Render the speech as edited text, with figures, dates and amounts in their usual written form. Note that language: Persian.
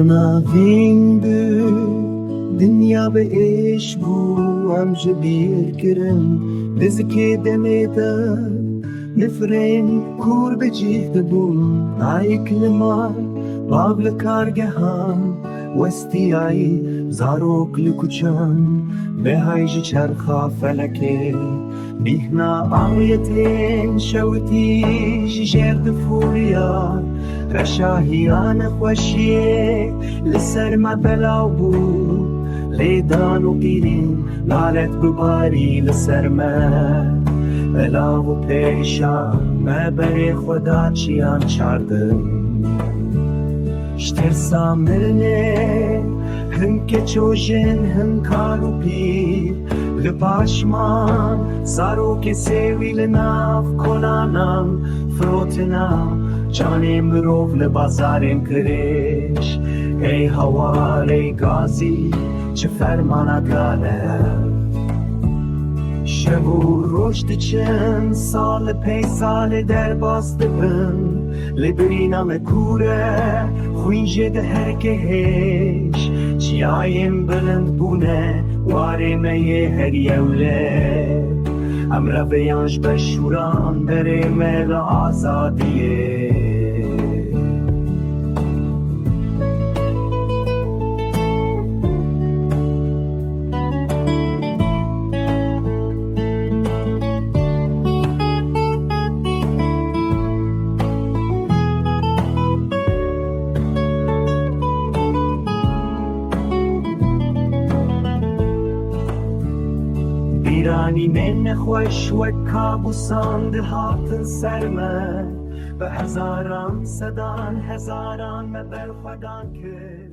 ناوین دنیا به عشق بو ام جبیر کرن بزکی دمیتا نفرین کور بجیهد بون آی کلمه باغل کارگهان وستی آی زاروک لکوچان به هایج چرخا فلکه بیهنا آیتین شوتی جرد فوریا رشاهیان خوشیه لسر ما بلاو بود لیدان و گیرین لالت بباری لسر ما بلاو و پیشان ما بری خدا چیان چاردن شترسا مرنه هم که چوژن هم کارو پیر لپاشمان سارو که سوی لناف کنانم فروتنا جانم روف لبازارم کرش ای هوار ای گازی چه فرمانا گاله شبو رشد چند سال پی سال در باست بن لبرینم کوره خوینجه ده هرکه هش چیایم بلند بونه وارمه یه هر یوله امرا بیانش بشوران بره مل آزادیه بیرانی من خوش و کابوسان دهاتن سرمه به هزاران صدان هزاران مبر خودان که